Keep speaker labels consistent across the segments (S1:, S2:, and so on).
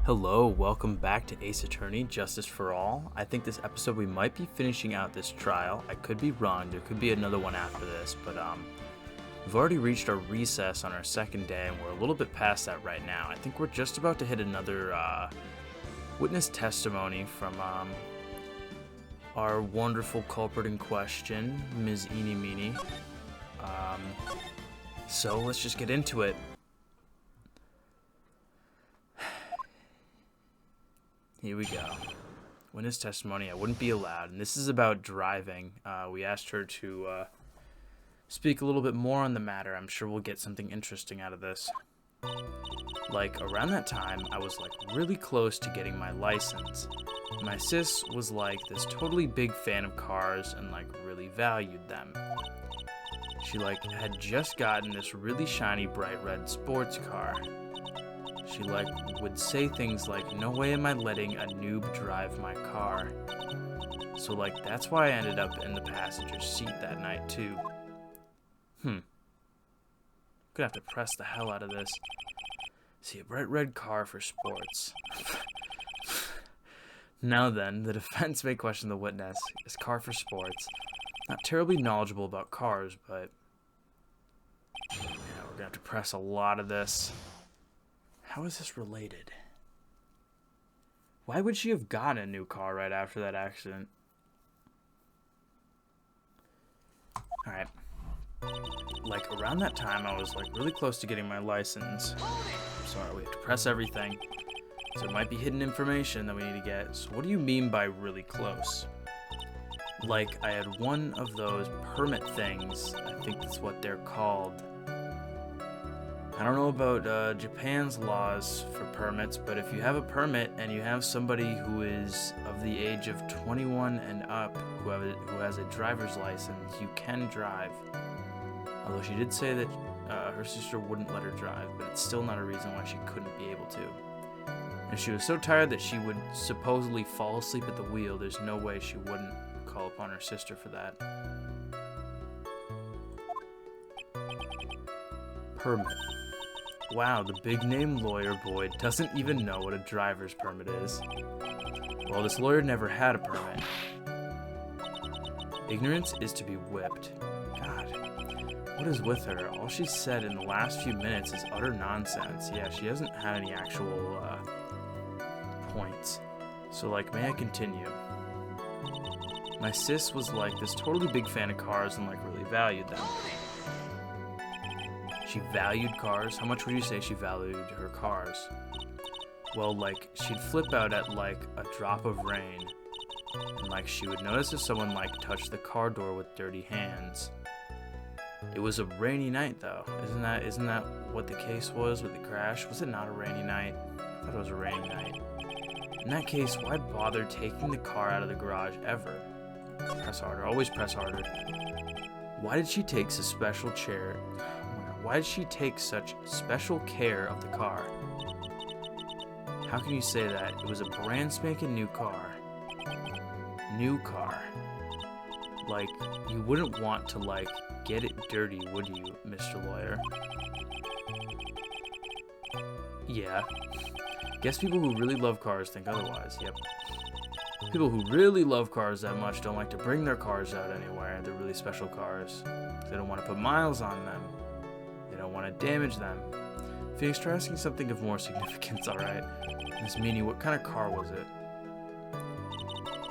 S1: Hello, welcome back to Ace Attorney, Justice for All. I think this episode we might be finishing out this trial. I could be wrong, there could be another one after this, but we've already reached our recess on our second day, and we're a little bit past that right now. I think we're just about to hit another witness testimony from our wonderful culprit in question, Ms. Eeny Meeny. So let's just get into it. Here we go. Witness testimony, I wouldn't be allowed. And this is about driving. We asked her to speak a little bit more on the matter. I'm sure we'll get something interesting out of this. Like, around that time, I was, really close to getting my license. My sis was, this totally big fan of cars and, really valued them. She, had just gotten this really shiny, bright red sports car. She, would say things like, "No way am I letting a noob drive my car." So, that's why I ended up in the passenger seat that night, too. Gonna have to press the hell out of this. See, a bright red car for sports. Now then, the defense may question the witness. Is car for sports? Not terribly knowledgeable about cars, but... yeah, we're gonna have to press a lot of this. How is this related? Why would she have gotten a new car right after that accident? Alright. Around that time, I was, really close to getting my license. Sorry, we have to press everything. So it might be hidden information that we need to get. So what do you mean by really close? I had one of those permit things. I think that's what they're called. I don't know about Japan's laws for permits, but if you have a permit and you have somebody who is of the age of 21 and up who has a driver's license, you can drive. Although she did say that her sister wouldn't let her drive, but it's still not a reason why she couldn't be able to. And she was so tired that she would supposedly fall asleep at the wheel, there's no way she wouldn't call upon her sister for that. Permit. Wow, the big-name lawyer boy doesn't even know what a driver's permit is. Well, this lawyer never had a permit. Ignorance is to be whipped. God, what is with her? All she said in the last few minutes is utter nonsense. Yeah, she hasn't had any actual points. So, may I continue? My sis was, this totally big fan of cars and, really valued them. She valued cars? How much would you say she valued her cars? Well, she'd flip out at, a drop of rain. And, she would notice if someone, touched the car door with dirty hands. It was a rainy night, though. Isn't that what the case was with the crash? Was it not a rainy night? I thought it was a rainy night. In that case, why bother taking the car out of the garage ever? Press harder. Always press harder. Why did she take such special care? Why did she take such special care of the car? How can you say that? It was a brand spanking new car. New car. You wouldn't want to, get it dirty, would you, Mr. Lawyer? Yeah. Guess people who really love cars think otherwise, yep. People who really love cars that much don't like to bring their cars out anywhere, they're really special cars. They don't want to put miles on them. They don't want to damage them. Phoenix, try asking something of more significance, alright? Miss Meany, what kind of car was it?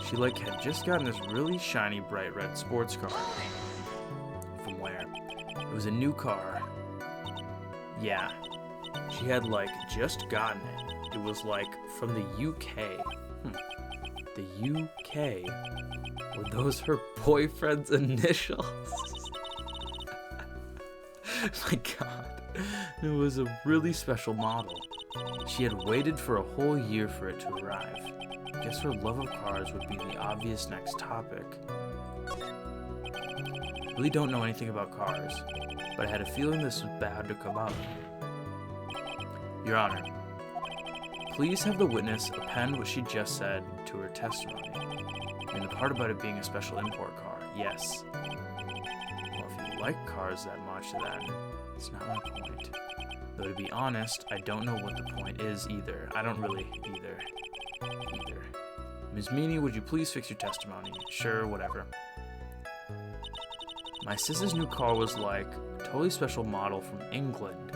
S1: She, had just gotten this really shiny, bright red sports car. From where? It was a new car. Yeah. She had, just gotten it. It was, from the UK. The UK? Were those her boyfriend's initials? My god. It was a really special model. She had waited for a whole year for it to arrive. Guess her love of cars would be the obvious next topic. Really don't know anything about cars, but I had a feeling this was bound to come up. Your Honor, please have the witness append what she just said to her testimony. And the part about it being a special import car, yes. Well, if you like cars that much, then it's not my point. Though to be honest, I don't know what the point is either. I don't really either. Ms. Meany, would you please fix your testimony? Sure, whatever. My sister's new car was like a totally special model from England.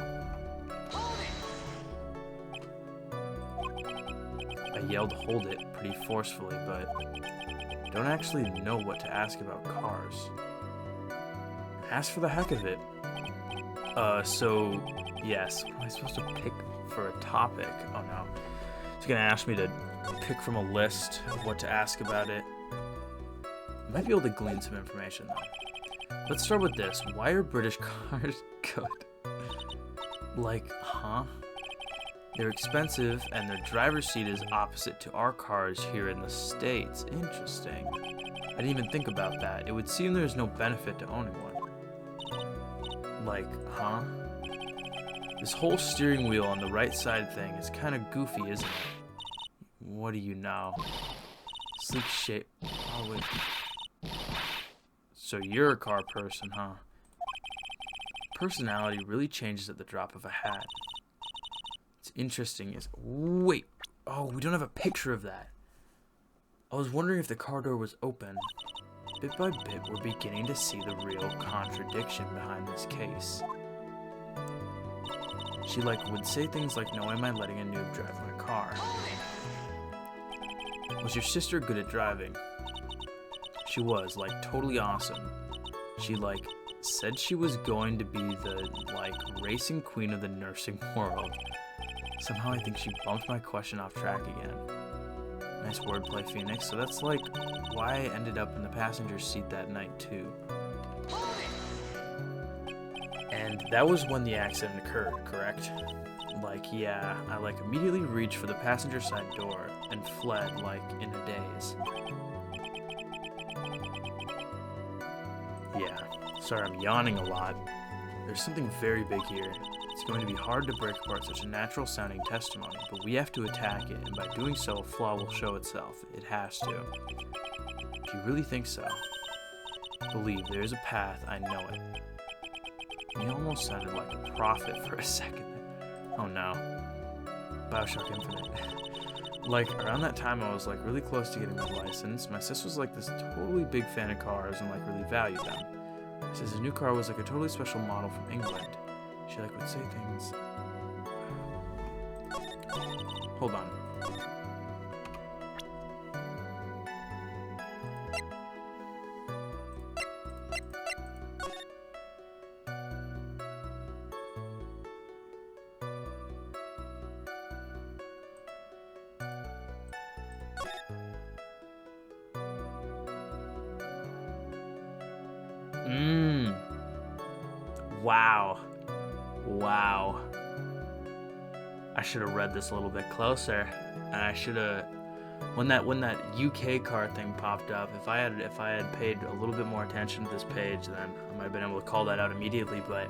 S1: I yelled hold it pretty forcefully, but don't actually know what to ask about cars. Ask for the heck of it. So, yes, what am I supposed to pick for a topic? Oh no. He's gonna ask me to pick from a list of what to ask about it. I might be able to glean some information though. Let's start with this. Why are British cars good? Like, huh? They're expensive and their driver's seat is opposite to our cars here in the States. Interesting. I didn't even think about that. It would seem there's no benefit to owning one. Like, huh? This whole steering wheel on the right side thing is kind of goofy, isn't it? What do you know? Sleek shape. Oh, wait. So you're a car person, huh? Personality really changes at the drop of a hat. It's interesting is... Wait. Oh, we don't have a picture of that. I was wondering if the car door was open. Bit by bit, we're beginning to see the real contradiction behind this case. She, would say things like, no, am I letting a noob drive my car? Was your sister good at driving? She was, totally awesome. She, said she was going to be the, racing queen of the nursing world. Somehow I think she bumped my question off track again. Nice wordplay, Phoenix. So that's, why I ended up in the passenger seat that night, too. And that was when the accident occurred, correct? Yeah, I, immediately reached for the passenger side door and fled, in a daze. Yeah, sorry I'm yawning a lot. There's something very big here. It's going to be hard to break apart such a natural-sounding testimony, but we have to attack it, and by doing so, a flaw will show itself. It has to. Do you really think so? Believe there is a path, I know it. He almost sounded like a prophet for a second. Oh no. BioShock Infinite. Around that time I was, really close to getting my license. My sis was, this totally big fan of cars and, really valued them. She says his new car was, a totally special model from England. She, would say things... Hold on. Wow. Wow. I should have read this a little bit closer. And I should have when that UK car thing popped up, if I had paid a little bit more attention to this page, then I might have been able to call that out immediately, but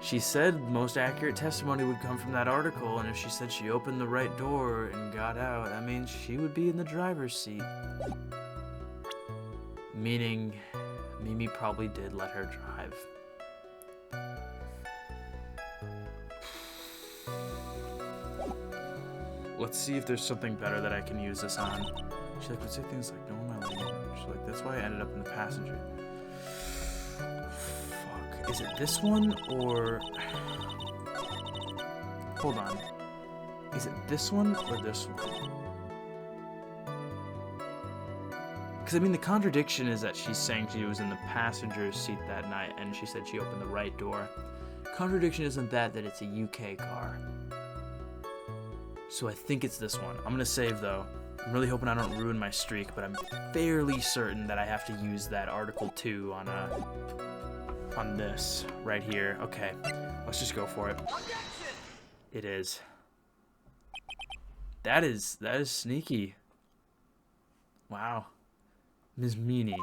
S1: she said most accurate testimony would come from that article, and if she said she opened the right door and got out, that means she would be in the driver's seat. Meaning Mimi probably did let her drive. Let's see if there's something better that I can use this on. She would say things like, no, my lane. She's that's why I ended up in the passenger. Fuck. Is it this one or... Hold on. Is it this one or this one? Because, the contradiction is that she's saying she was in the passenger seat that night and she said she opened the right door. Contradiction isn't that it's a UK car. So I think it's this one. I'm going to save, though. I'm really hoping I don't ruin my streak, but I'm fairly certain that I have to use that Article 2 on this right here. Okay, let's just go for it. It is. That is sneaky. Wow. Ms. Meany,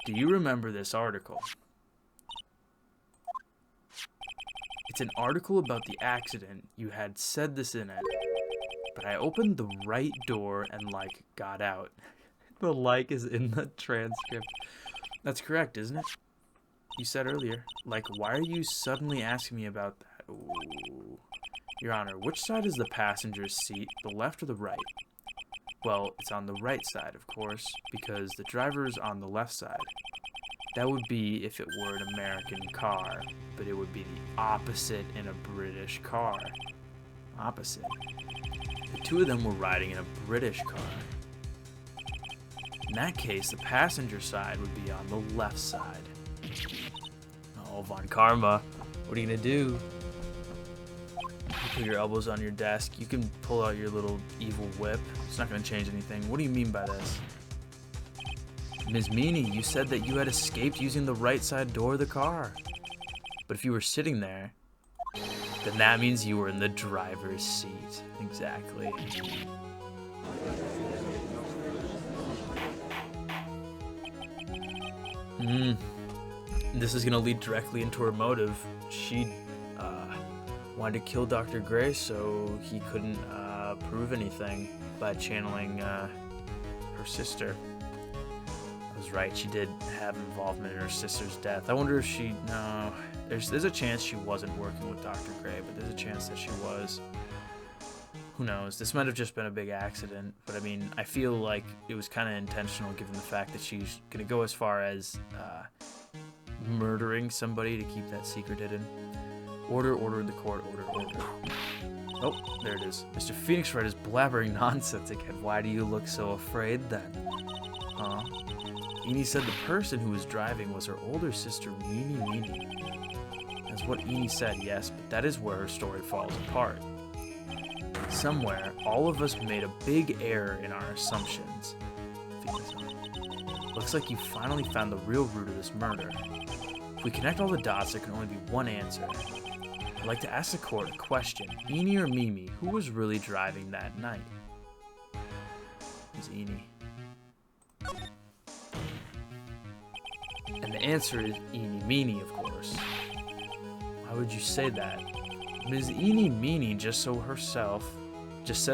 S1: do you remember this article? It's an article about the accident. You had said this in it. But I opened the right door and, got out. The is in the transcript. That's correct, isn't it? You said earlier. Why are you suddenly asking me about that? Ooh. Your Honor, which side is the passenger's seat, the left or the right? Well, it's on the right side, of course, because the driver's on the left side. That would be if it were an American car, but it would be the opposite in a British car. Opposite. The two of them were riding in a British car. In that case, the passenger side would be on the left side. Oh, Von Karma, what are you gonna do? You put your elbows on your desk. You can pull out your little evil whip. It's not gonna change anything. What do you mean by this? Ms. Meanie, you said that you had escaped using the right side door of the car. But if you were sitting there, then that means you were in the driver's seat. Exactly. This is gonna lead directly into her motive. She wanted to kill Dr. Gray so he couldn't prove anything by channeling her sister. I was right, she did have involvement in her sister's death. I wonder if she... No, there's a chance she wasn't working with Dr. Gray, but there's a chance that she was. Who knows? This might have just been a big accident, but I mean, I feel like it was kind of intentional given the fact that she's going to go as far as murdering somebody to keep that secret hidden. Order in the court, order. Oh, there it is. Mr. Phoenix Wright is blabbering nonsense again. Why do you look so afraid then? Huh? Enie said the person who was driving was her older sister, Meanie. That's what Enie said, yes, but that is where her story falls apart. Somewhere, all of us made a big error in our assumptions. Looks like you finally found the real root of this murder. If we connect all the dots, there can only be one answer. I'd like to ask the court a question. Enie or Mimi, who was really driving that night? It was Enie. And the answer is Eenie Meenie, of course. Why would you say that? Ms. Eenie Meenie just said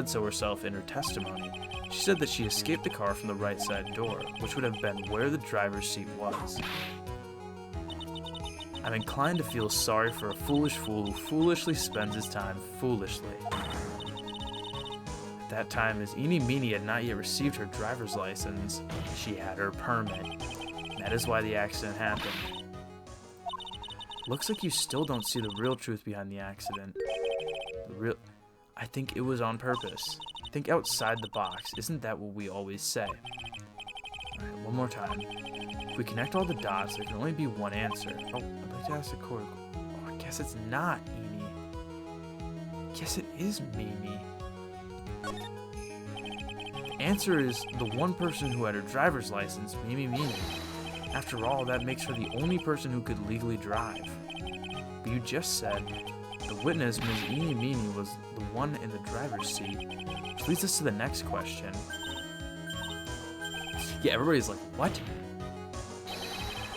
S1: so herself in her testimony. She said that she escaped the car from the right side door, which would have been where the driver's seat was. I'm inclined to feel sorry for a foolish fool who foolishly spends his time foolishly. At that time, as Eenie Meenie had not yet received her driver's license, she had her permit. That is why the accident happened. Looks like you still don't see the real truth behind the accident. I think it was on purpose. Think outside the box. Isn't that what we always say? Alright, one more time. If we connect all the dots, there can only be one answer. Oh, I'd like to ask the court. Oh, I guess it's not Enie. Yes, it is Mimi. The answer is the one person who had her driver's license, Mimi. After all, that makes her the only person who could legally drive. But you just said the witness, Ms. Eenie Meenie, was the one in the driver's seat. Which leads us to the next question. Yeah, everybody's like, what?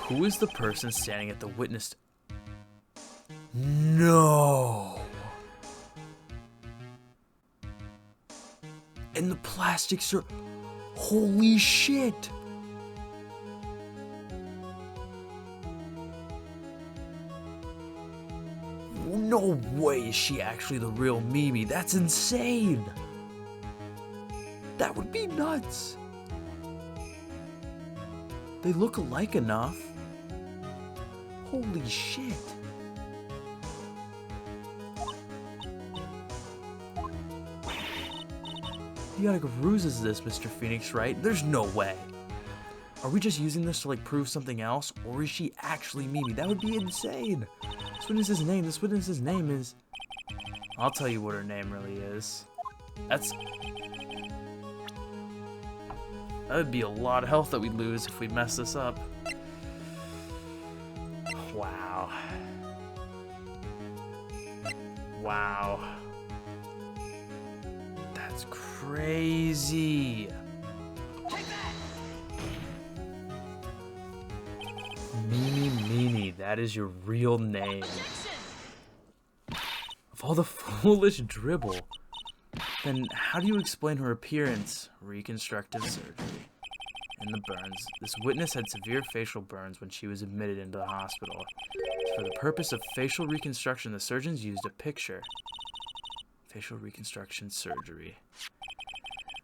S1: Who is the person standing at the witness? No! And the plastics are... Holy shit! No way is she actually the real Mimi. That's insane. That would be nuts. They look alike enough. Holy shit. Idiotic ruse is this, Mr. Phoenix, right? There's no way. Are we just using this to like prove something else, or is she actually Mimi? That would be insane. This witness's name is... I'll tell you what her name really is. That would be a lot of health that we'd lose if we mess this up. Wow. Wow. That's crazy. Mimi, that is your real name. Of all the foolish dribble, then how do you explain her appearance? Reconstructive surgery. and the burns. This witness had severe facial burns when she was admitted into the hospital. For the purpose of facial reconstruction, the surgeons used a picture. Facial reconstruction surgery.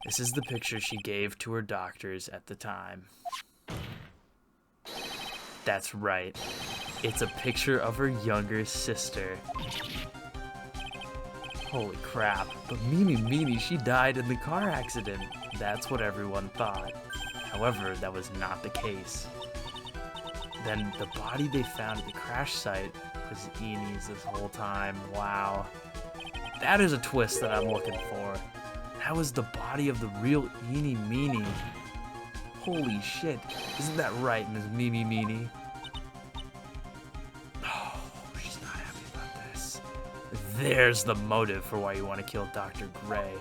S1: This is the picture she gave to her doctors at the time. That's right. It's a picture of her younger sister. Holy crap. But Mimi, she died in the car accident. That's what everyone thought. However, that was not the case. Then the body they found at the crash site was Enie's this whole time. Wow. That is a twist that I'm looking for. That was the body of the real Eenie Meenie. Holy shit. Isn't that right, Ms. Mimi Meenie? Oh, she's not happy about this. There's the motive for why you want to kill Dr. Gray.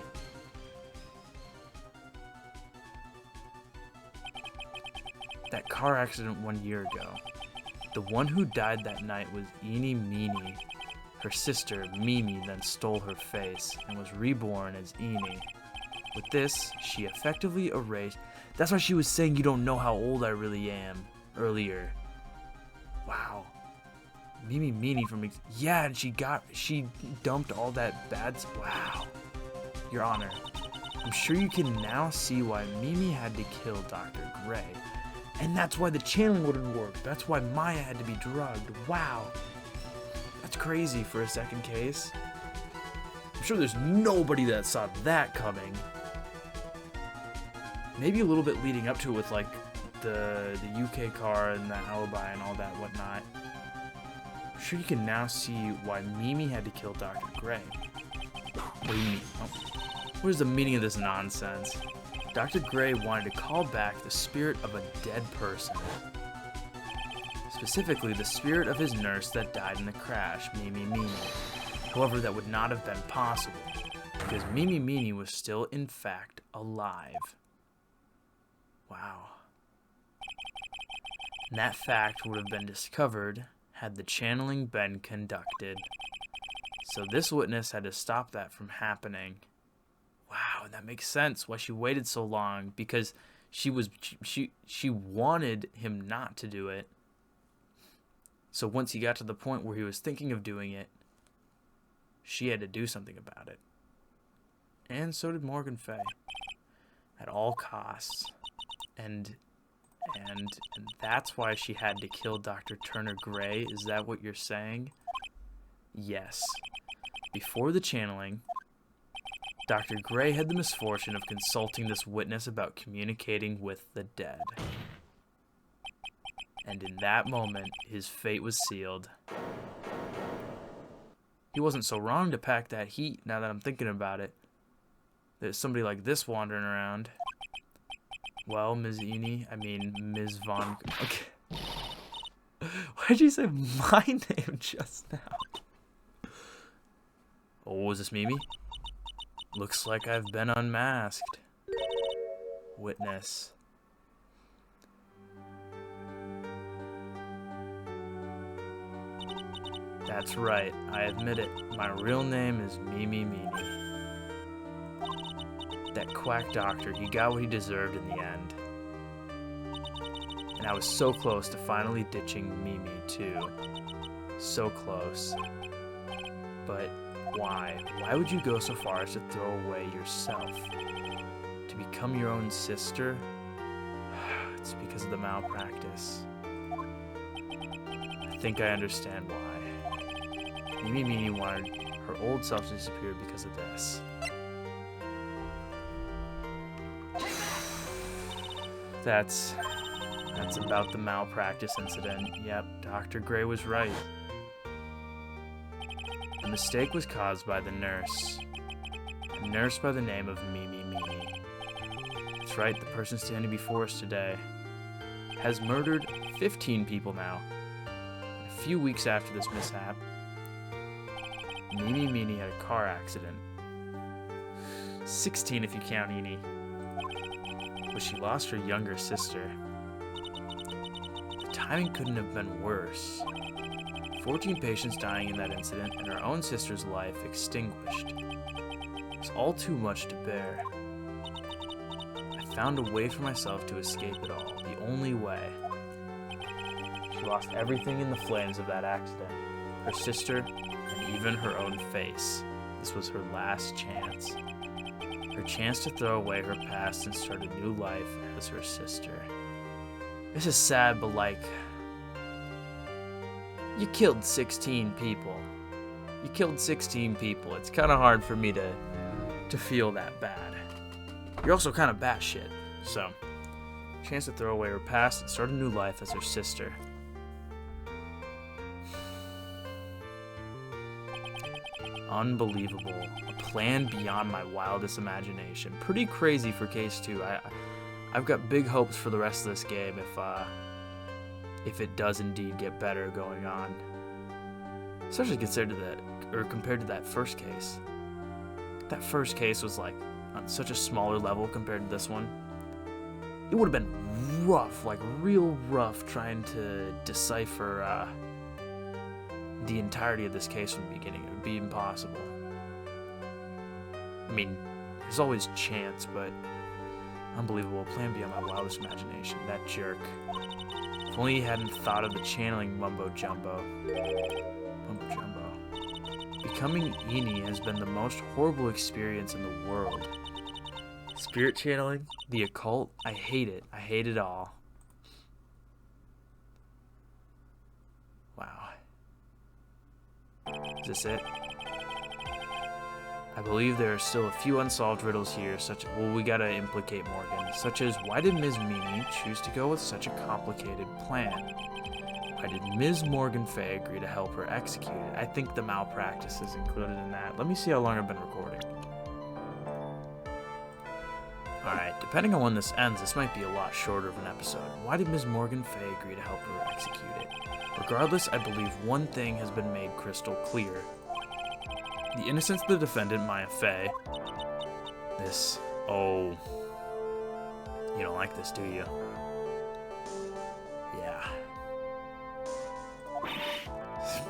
S1: That car accident 1 year ago. The one who died that night was Eenie Meenie. Her sister, Mimi, then stole her face and was reborn as Eenie. With this, she effectively erased... That's why she was saying you don't know how old I really am earlier. Wow. Mimi Meenie from... Yeah, and she dumped all that bad... Wow. Your Honor, I'm sure you can now see why Mimi had to kill Dr. Gray. And that's why the channeling wouldn't work. That's why Maya had to be drugged. Wow. That's crazy for a second case. I'm sure there's nobody that saw that coming. Maybe a little bit leading up to it with like the UK car and the alibi and all that whatnot. I'm sure you can now see why Mimi had to kill Dr. Gray. What do you mean? Oh. What is the meaning of this nonsense? Dr. Gray wanted to call back the spirit of a dead person. Specifically, the spirit of his nurse that died in the crash, Mimi Meenie. However, that would not have been possible, because Mimi Meenie was still, in fact, alive. Wow. And that fact would have been discovered had the channeling been conducted. So this witness had to stop that from happening. Wow, that makes sense why she waited so long, because she wanted him not to do it. So once he got to the point where he was thinking of doing it, she had to do something about it. And so did Morgan Fay. At all costs. And that's why she had to kill Dr. Turner Gray. Is that what you're saying? Yes. Before the channeling, Dr. Gray had the misfortune of consulting this witness about communicating with the dead. And in that moment, his fate was sealed. He wasn't so wrong to pack that heat, now that I'm thinking about it. There's somebody like this wandering around. Well, Ms. Von... Okay. Why'd you say my name just now? Oh, is this Mimi? Looks like I've been unmasked. Witness. That's right, I admit it. My real name is Mimi Meenie. That quack doctor, he got what he deserved in the end. And I was so close to finally ditching Mimi, too. So close. But why? Why would you go so far as to throw away yourself? To become your own sister? It's because of the malpractice. I think I understand why. Mimi Meenie wanted her old self to disappear because of this. That's about the malpractice incident. Yep, Dr. Gray was right. The mistake was caused by the nurse. A nurse by the name of Mimi Meenie. That's right, the person standing before us today has murdered 15 people now. A few weeks after this mishap, Mimi Meenie had a car accident. 16 if you count Eenie. But she lost her younger sister. The timing couldn't have been worse. 14 patients dying in that incident and her own sister's life extinguished. It's all too much to bear. I found a way for myself to escape it all. The only way. She lost everything in the flames of that accident. Her sister, and even her own face. This was her last chance. Her chance to throw away her past and start a new life as her sister. This is sad, but like... You killed 16 people. You killed 16 people. It's kind of hard for me to feel that bad. You're also kind of batshit. So, chance to throw away her past and start a new life as her sister. Unbelievable. A plan beyond my wildest imagination. Pretty crazy for Case 2. I've got big hopes for the rest of this game if it does indeed get better going on. Especially compared to that first case. That first case was like on such a smaller level compared to this one. It would have been rough, like real rough, trying to decipher the entirety of this case from the beginning. It would be impossible. I mean, there's always chance, but unbelievable. Plan beyond my wildest imagination. That jerk. If only he hadn't thought of the channeling mumbo jumbo. Mumbo jumbo. Becoming Eni has been the most horrible experience in the world. Spirit channeling, the occult, I hate it. I hate it all. Wow. Is this it? I believe there are still a few unsolved riddles here, we gotta implicate Morgan, such as why did Ms. Mimi choose to go with such a complicated plan? Why did Ms. Morgan Fay agree to help her execute it? I think the malpractice is included in that. Let me see how long I've been recording. Alright, depending on when this ends, this might be a lot shorter of an episode. Why did Ms. Morgan Fay agree to help her execute it? Regardless, I believe one thing has been made crystal clear. The innocence of the defendant, Maya Fay. This... Oh... You don't like this, do you? Yeah.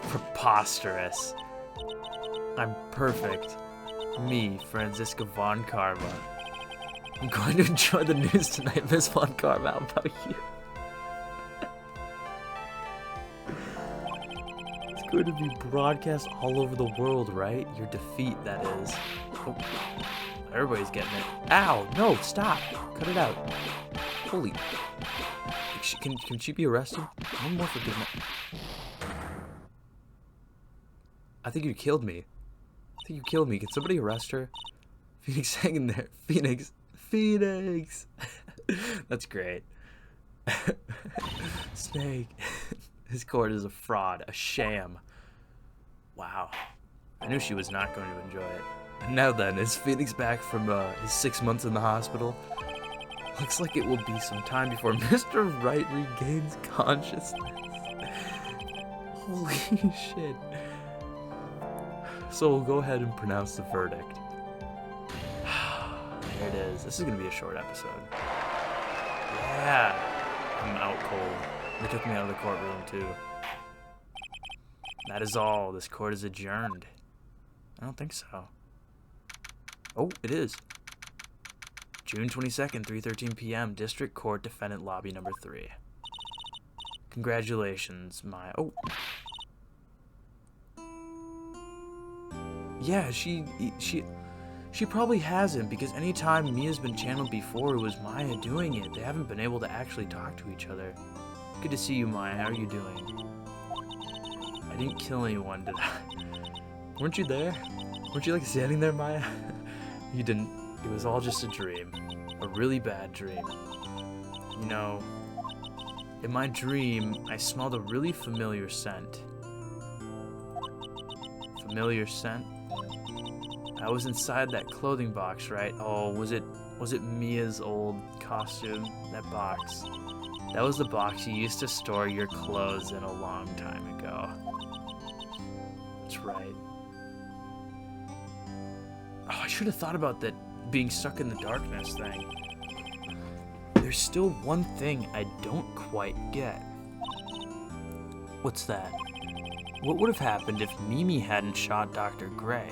S1: Preposterous. I'm perfect. Me, Franziska von Karma. I'm going to enjoy the news tonight, Miss von Karma. How about you? It's going to be broadcast all over the world, right? Your defeat, that is. Oh, everybody's getting it. Ow! No, stop! Cut it out. Holy... Can she be arrested? One more forgiveness. I think you killed me. I think you killed me. Can somebody arrest her? Phoenix hanging there. Phoenix. Phoenix. That's great. Snake. His court is a fraud. A sham. Wow. I knew she was not going to enjoy it. And now then, is Phoenix back from his 6 months in the hospital? Looks like it will be some time before Mr. Wright regains consciousness. Holy shit. So we'll go ahead and pronounce the verdict. There it is. This is going to be a short episode. Yeah. I'm out cold. They took me out of the courtroom too. That is all. This court is adjourned. I don't think so. Oh, it is. June 22nd, 3:13 p.m. District Court Defendant Lobby Number 3. Congratulations, Maya. Oh. Yeah, she probably hasn't, because anytime Mia's been channeled before, it was Maya doing it. They haven't been able to actually talk to each other. Good to see you, Maya. How are you doing? I didn't kill anyone, did I? Weren't you there? Weren't you like standing there, Maya? You didn't. It was all just a dream. A really bad dream. You know, in my dream, I smelled a really familiar scent. Familiar scent? I was inside that clothing box, right? Oh, was it Mia's old costume? That box. That was the box you used to store your clothes in a long time ago. That's right. Oh, I should have thought about that being stuck in the darkness thing. There's still one thing I don't quite get. What's that? What would have happened if Mimi hadn't shot Dr. Gray?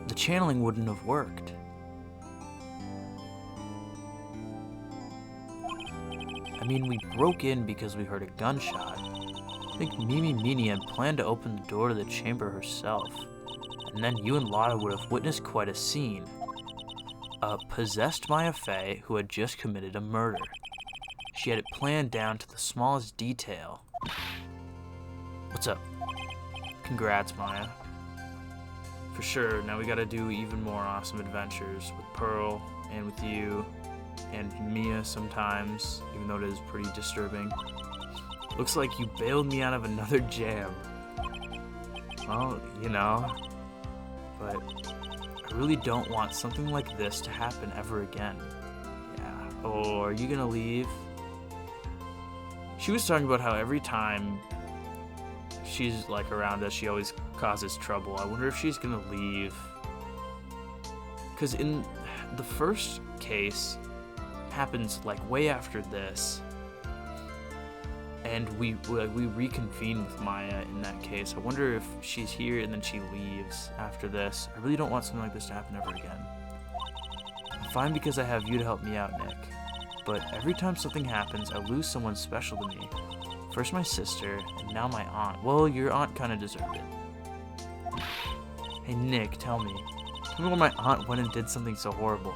S1: The channeling wouldn't have worked. mean, we broke in because we heard a gunshot. I think Mimi Meanie had planned to open the door to the chamber herself. And then you and Lotta would have witnessed quite a scene. A possessed Maya Fey who had just committed a murder. She had it planned down to the smallest detail. What's up? Congrats, Maya. For sure, now we gotta do even more awesome adventures with Pearl and with you and Mia sometimes, even though it is pretty disturbing. Looks like you bailed me out of another jam. Well, you know, but I really don't want something like this to happen ever again. Yeah. Oh, are you gonna leave? She was talking about how every time she's like around us, she always causes trouble. I wonder if she's gonna leave. Because in the first case happens like way after this. And we reconvene with Maya in that case. I wonder if she's here and then she leaves after this. I really don't want something like this to happen ever again. I'm fine because I have you to help me out, Nick. But every time something happens, I lose someone special to me. First my sister, and now my aunt. Well, your aunt kind of deserved it. Hey, Nick, tell me. Tell me where my aunt went and did something so horrible.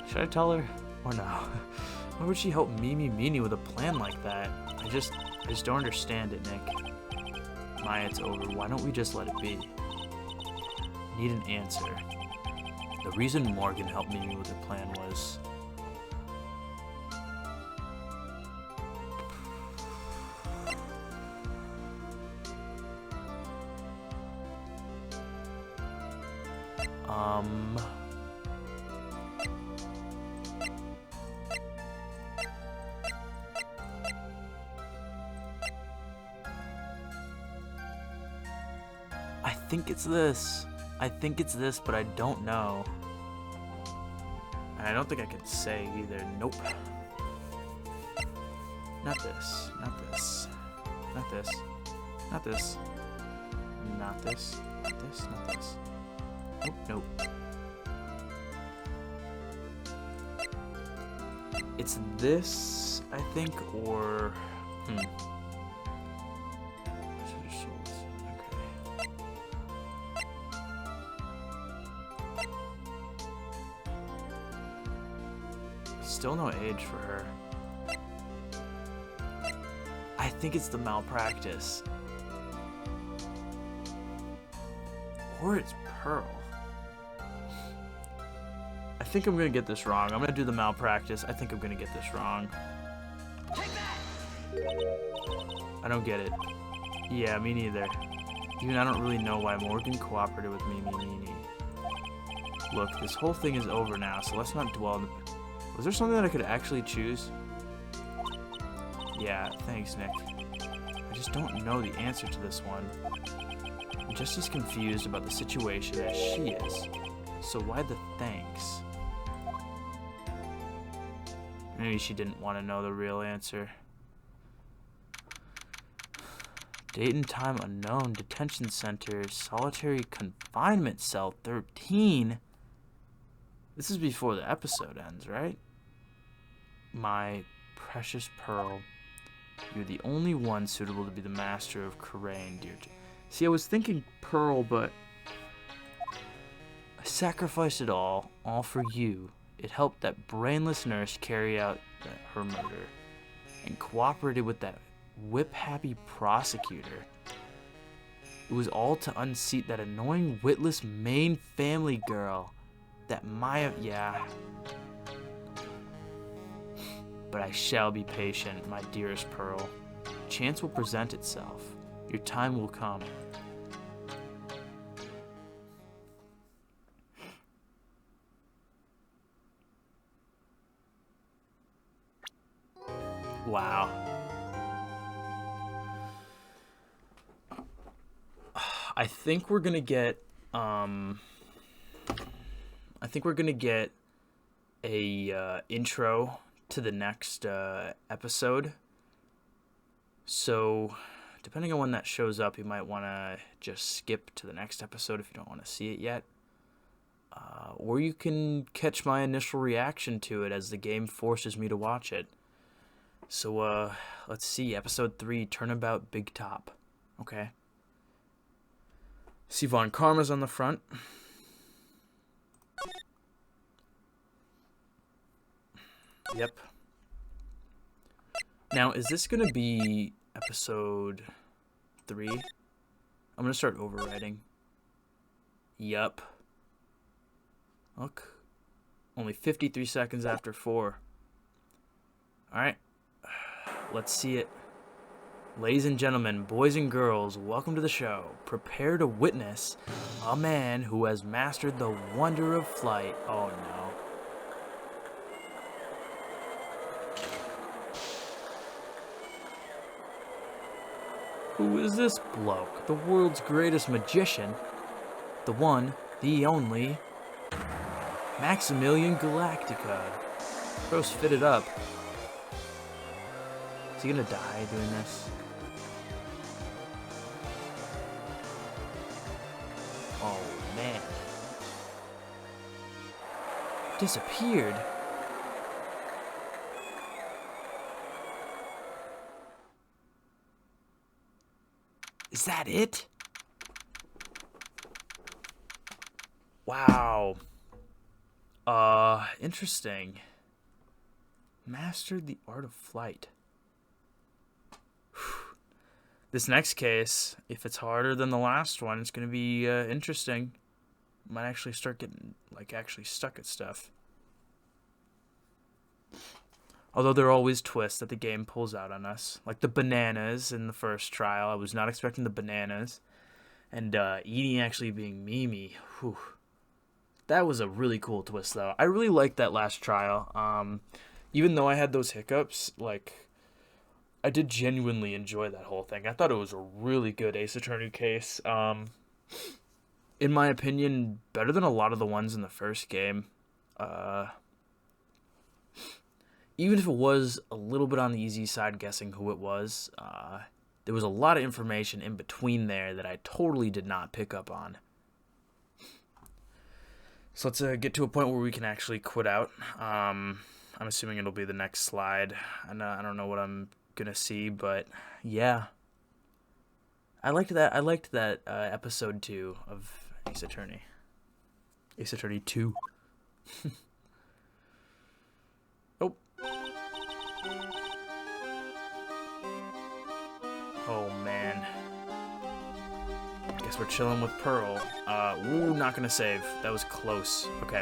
S1: Should I tell her? Or no? Why would she help Mimi Meanie with a plan like that? I just don't understand it, Nick. Maya, it's over. Why don't we just let it be? I need an answer. The reason Morgan helped Mimi with her plan was... I think it's this. I think it's this, but I don't know. And I don't think I could say either. Nope. Not this. Not this. Not this. Not this. Not this. Not this. Not this. Nope. Nope. It's this, I think, or... Still no age for her. I think it's the malpractice. Or it's Pearl. I think I'm gonna get this wrong. I'm gonna do the malpractice. I think I'm gonna get this wrong. I don't get it. Yeah, me neither. Even I don't really know why Morgan cooperated with Mimi. Look, this whole thing is over now, so let's not dwell on the... Was there something that I could actually choose? Yeah, thanks, Nick. I just don't know the answer to this one. I'm just as confused about the situation as she is. So why the thanks? Maybe she didn't want to know the real answer. Date and time unknown. Detention center. Solitary confinement cell 13. This is before the episode ends, right? My precious Pearl, you're the only one suitable to be the master of Karain, dear. See, I was thinking Pearl, but I sacrificed it all for you. It helped that brainless nurse carry out her murder, and cooperated with that whip-happy prosecutor. It was all to unseat that annoying, witless main family girl. That Maya, yeah. But I shall be patient, my dearest Pearl. Chance will present itself. Your time will come. Wow. I think we're gonna get, a intro to the next episode. So, depending on when that shows up, you might want to just skip to the next episode if you don't want to see it yet. or you can catch my initial reaction to it as the game forces me to watch it. So, let's see. Episode 3, Turnabout Big Top. Okay. See Von Karma's on the front. Yep. Now, is this going to be episode 3? I'm going to start overwriting. Yup. Look. Only 53 seconds after 4. Alright. Let's see it. Ladies and gentlemen, boys and girls, welcome to the show. Prepare to witness a man who has mastered the wonder of flight. Oh no. Who is this bloke? The world's greatest magician? The one, the only, Maximilian Galactica. Bro's fitted up. Is he gonna die doing this? Oh man. Disappeared. Is that it? Wow. Interesting. Mastered the art of flight. This next case, if it's harder than the last one, it's going to be interesting. Might actually start getting, actually stuck at stuff. Although there are always twists that the game pulls out on us. Like the bananas in the first trial. I was not expecting the bananas. And Edie actually being Mimi. Whew. That was a really cool twist, though. I really liked that last trial. Even though I had those hiccups, I did genuinely enjoy that whole thing. I thought it was a really good Ace Attorney case. In my opinion, better than a lot of the ones in the first game. Even if it was a little bit on the easy side guessing who it was, there was a lot of information in between there that I totally did not pick up on. So let's get to a point where we can actually quit out. I'm assuming it'll be the next slide. I don't know what I'm gonna see, but yeah. I liked that episode 2 of Ace Attorney. Ace Attorney 2. Oh. Oh man. Guess we're chilling with Pearl. Ooh, not gonna save. That was close. Okay.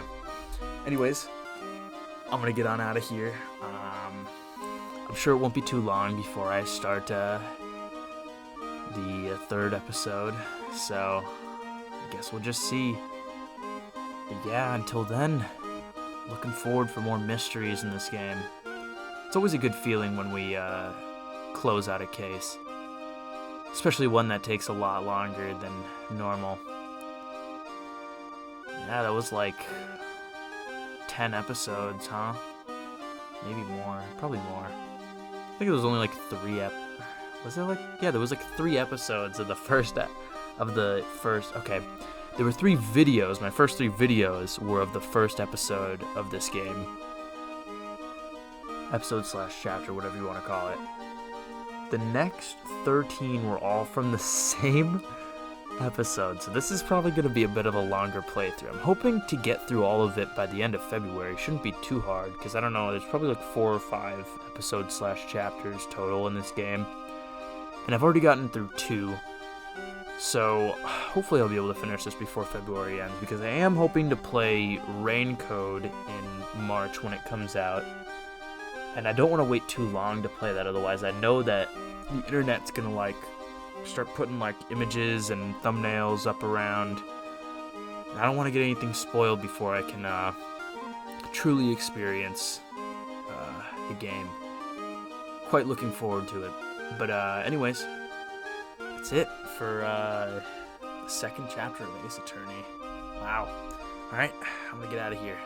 S1: Anyways, I'm gonna get on out of here. I'm sure it won't be too long before I start the 3rd episode. So, I guess we'll just see. But yeah, until then, looking forward for more mysteries in this game. It's always a good feeling when we close out a case. Especially one that takes a lot longer than normal. Yeah, that was 10 episodes, huh? Maybe more. Probably more. I think it was only 3 was there yeah, there was 3 episodes of the first okay. There were 3 videos. My first 3 videos were of the first episode of this game. Episode/chapter, whatever you want to call it. The next 13 were all from the same episode, so this is probably going to be a bit of a longer playthrough. I'm hoping to get through all of it by the end of February. Shouldn't be too hard, because I don't know, there's probably 4 or 5 episodes/chapters total in this game. And I've already gotten through 2, so hopefully I'll be able to finish this before February ends, because I am hoping to play Rain Code in March when it comes out. And I don't want to wait too long to play that, otherwise I know that the internet's gonna start putting images and thumbnails up around. And I don't want to get anything spoiled before I can truly experience the game. Quite looking forward to it. But anyways, that's it for the 2nd chapter of Ace Attorney. Wow. Alright, I'm gonna get out of here.